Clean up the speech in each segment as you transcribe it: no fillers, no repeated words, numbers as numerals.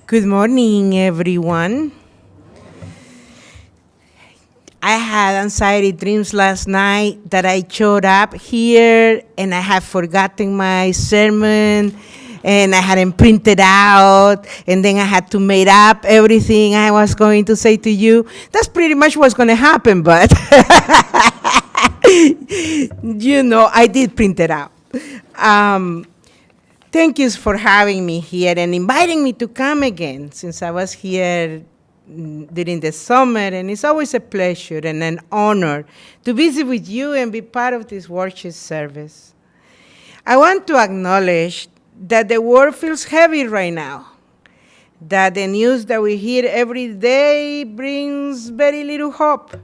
Good morning, everyone. I had anxiety dreams last night that I showed up here and I had forgotten my sermon and I hadn't printed out and then I had to make up everything I was going to say to you. That's pretty much what's going to happen, but I did print it out. Thank you for having me here and inviting me to come again since I was here during the summer, and it's always a pleasure and an honor to visit with you and be part of this worship service. I want to acknowledge that the world feels heavy right now, that the news that we hear every day brings very little hope.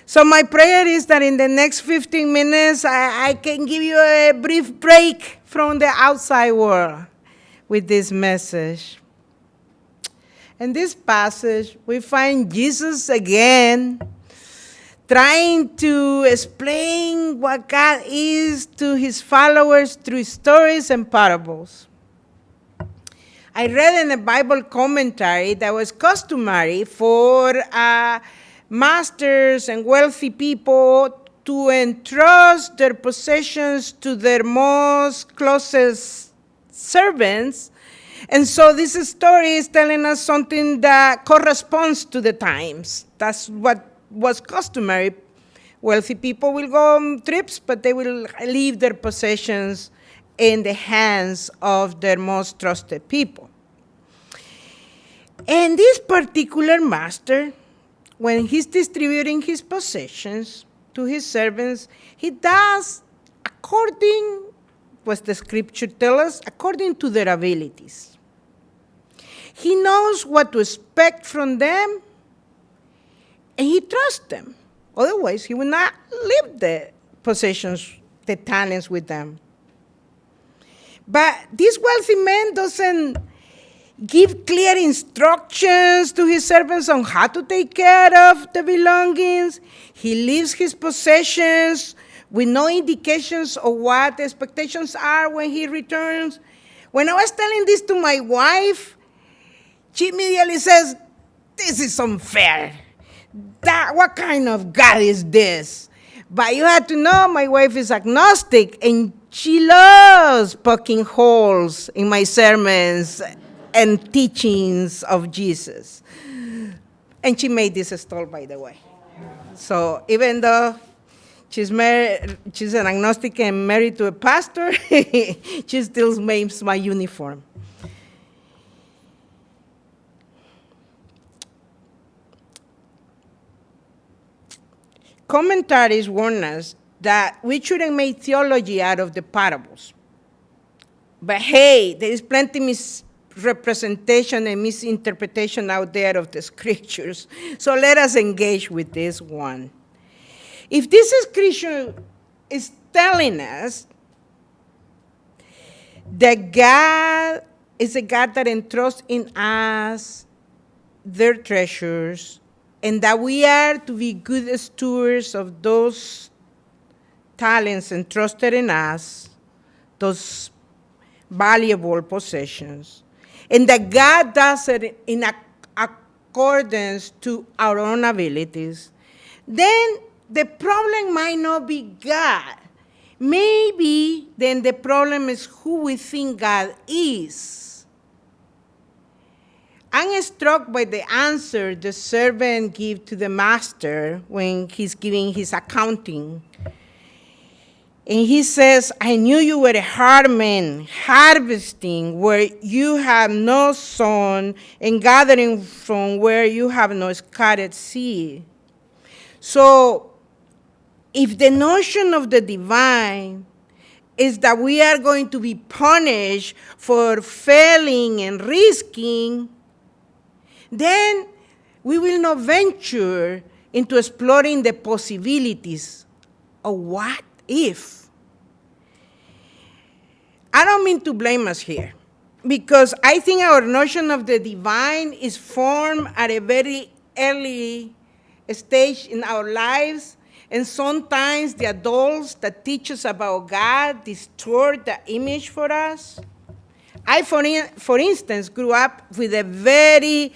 So my prayer is that in the next 15 minutes, I can give you a brief break from the outside world with this message. In this passage, we find Jesus again trying to explain what God is to his followers through stories and parables. I read in a Bible commentary that was customary for masters and wealthy people to entrust their possessions to their most closest servants. And so this story is telling us something that corresponds to the times. That's what was customary. Wealthy people will go on trips, but they will leave their possessions in the hands of their most trusted people. And this particular master, when he's distributing his possessions to his servants, he does according, what the scripture tells us, according to their abilities. He knows what to expect from them, and he trusts them. Otherwise, he will not leave the possessions, the talents with them. But this wealthy man doesn't give clear instructions to his servants on how to take care of the belongings. He leaves his possessions with no indications of what the expectations are when he returns. When I was telling this to my wife, she immediately says, "This is unfair. What kind of God is this?" But you have to know my wife is agnostic, and she loves poking holes in my sermons and teachings of Jesus. And she made this stall, by the way. So even though she's an agnostic and married to a pastor, she still makes my uniform. Commentaries warn us that we shouldn't make theology out of the parables. But hey, there is plenty misrepresentation and misinterpretation out there of the scriptures. So let us engage with this one. If this scripture is telling us that God is a God that entrusts in us their treasures, and that we are to be good stewards of those talents entrusted in us, those valuable possessions, and that God does it in accordance to our own abilities, then the problem might not be God. Maybe then the problem is who we think God is. I'm struck by the answer the servant gives to the master when he's giving his accounting. And he says, "I knew you were a hard man, harvesting where you have no sown, and gathering from where you have no scattered seed." So if the notion of the divine is that we are going to be punished for failing and risking, then we will not venture into exploring the possibilities of what if. I don't mean to blame us here, because I think our notion of the divine is formed at a very early stage in our lives, and sometimes the adults that teach us about God distort the image for us. I, for instance, grew up with a very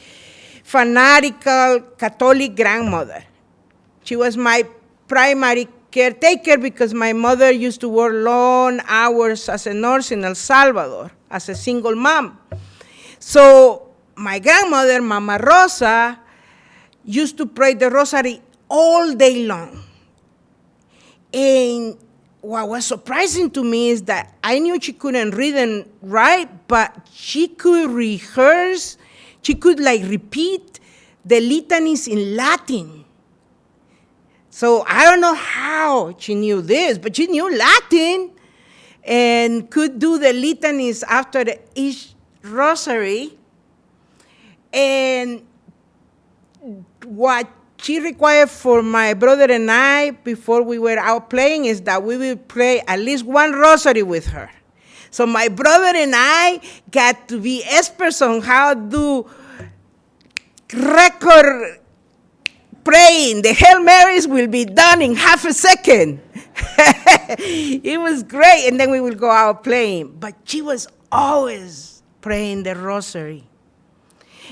fanatical Catholic grandmother. She was my primary caretaker because my mother used to work long hours as a nurse in El Salvador, as a single mom. So my grandmother, Mama Rosa, used to pray the rosary all day long. And what was surprising to me is that I knew she couldn't read and write, but she could rehearse, she could repeat the litanies in Latin. So I don't know how she knew this, but she knew Latin and could do the litanies after each rosary. And what she required for my brother and I before we were out playing is that we will pray at least one rosary with her. So my brother and I got to be experts on how to record praying. The Hail Marys will be done in half a second. It was great, and then we will go out playing. But she was always praying the rosary.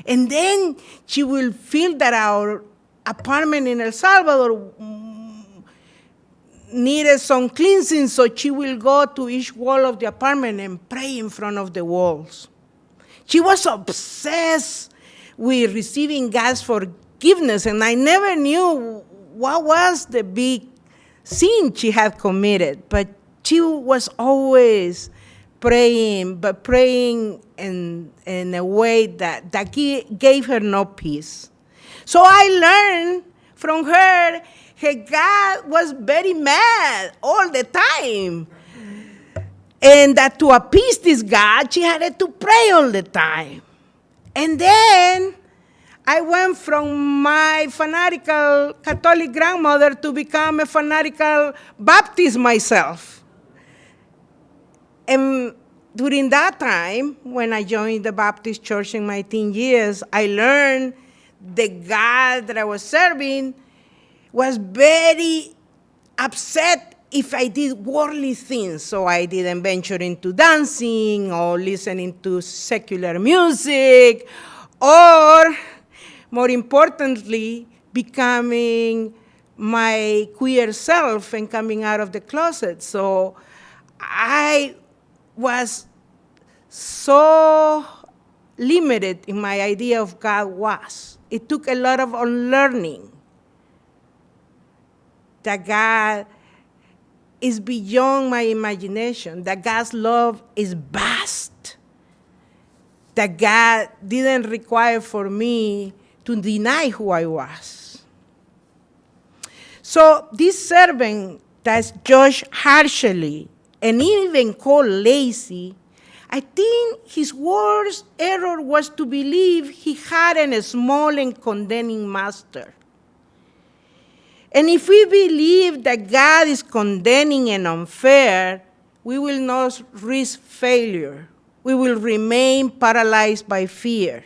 And then she will feel that our apartment in El Salvador needed some cleansing, so she will go to each wall of the apartment and pray in front of the walls. She was obsessed with receiving God's forgiveness, and I never knew what was the big sin she had committed, but she was always praying, but praying in a way that gave her no peace. So I learned from her that God was very mad all the time. And that to appease this God, she had to pray all the time. And then I went from my fanatical Catholic grandmother to become a fanatical Baptist myself. And during that time, when I joined the Baptist church in my teen years, I learned the God that I was serving was very upset if I did worldly things. So I didn't venture into dancing or listening to secular music, or more importantly, becoming my queer self and coming out of the closet. So I was so limited in my idea of God was. It took a lot of unlearning. That God is beyond my imagination, that God's love is vast, that God didn't require for me to deny who I was. So this servant that's judged harshly and even called lazy, I think his worst error was to believe he had a small and condemning master. And if we believe that God is condemning and unfair, we will not risk failure. We will remain paralyzed by fear.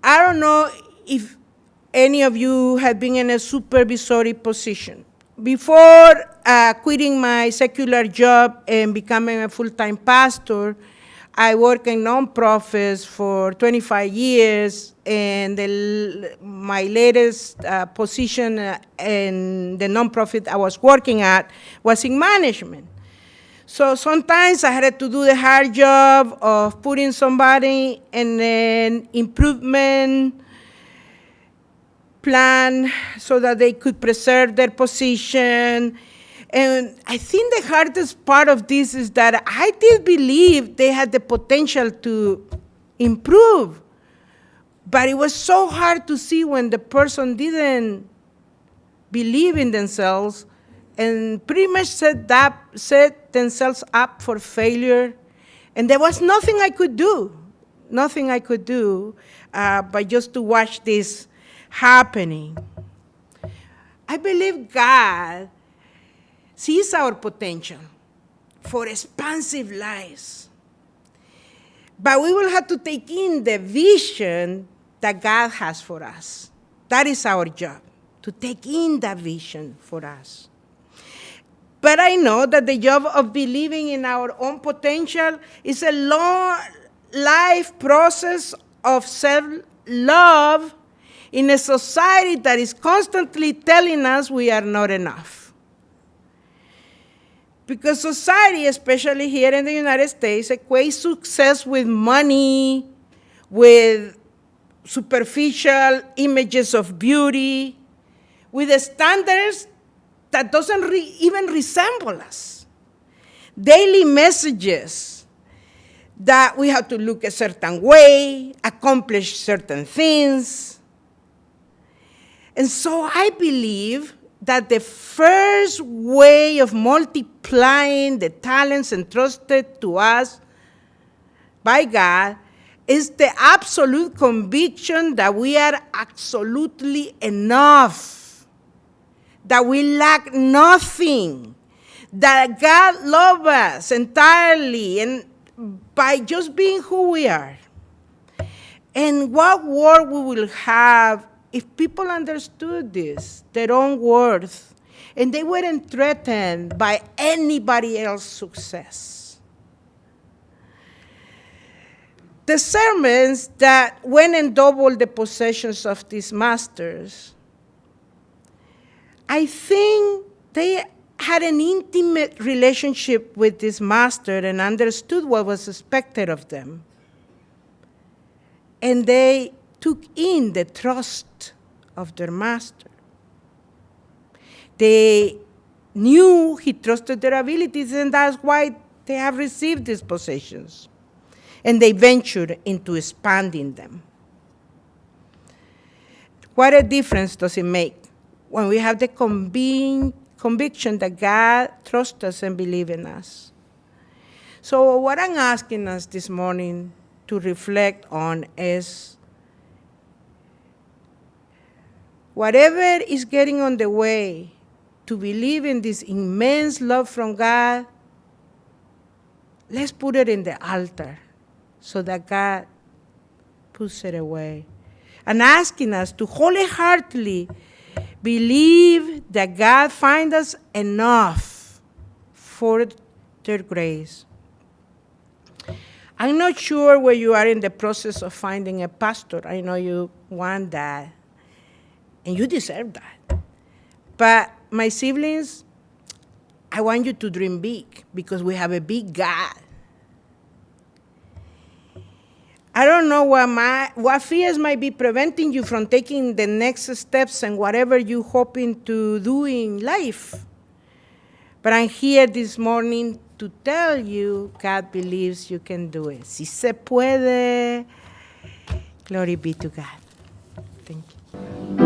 I don't know if any of you have been in a supervisory position. Before quitting my secular job and becoming a full-time pastor, I worked in nonprofits for 25 years, and my latest position in the nonprofit I was working at was in management. So sometimes I had to do the hard job of putting somebody in an improvement plan so that they could preserve their position. And I think the hardest part of this is that I did believe they had the potential to improve, but it was so hard to see when the person didn't believe in themselves and pretty much set themselves up for failure. And there was nothing I could do but just to watch this happening. I believe God sees our potential for expansive lives. But we will have to take in the vision that God has for us. That is our job, to take in that vision for us. But I know that the job of believing in our own potential is a long life process of self-love in a society that is constantly telling us we are not enough. Because society, especially here in the United States, equates success with money, with superficial images of beauty, with the standards that doesn't even resemble us. Daily messages that we have to look a certain way, accomplish certain things. And so I believe that the first way of multiplying the talents entrusted to us by God is the absolute conviction that we are absolutely enough, that we lack nothing, that God loves us entirely and by just being who we are. And what world we will have if people understood this, their own worth, and they weren't threatened by anybody else's success. The servants that went and doubled the possessions of these masters, I think they had an intimate relationship with this master and understood what was expected of them. And they took in the trust of their master. They knew he trusted their abilities, and that's why they have received these possessions. And they ventured into expanding them. What a difference does it make when we have the conviction that God trusts us and believes in us. So what I'm asking us this morning to reflect on is whatever is getting on the way to believe in this immense love from God, let's put it in the altar so that God puts it away. And asking us to wholeheartedly believe that God finds us enough for their grace. I'm not sure where you are in the process of finding a pastor. I know you want that, and you deserve that. But my siblings, I want you to dream big because we have a big God. I don't know what fears might be preventing you from taking the next steps and whatever you're hoping to do in life. But I'm here this morning to tell you God believes you can do it. Si se puede. Glory be to God. Thank you.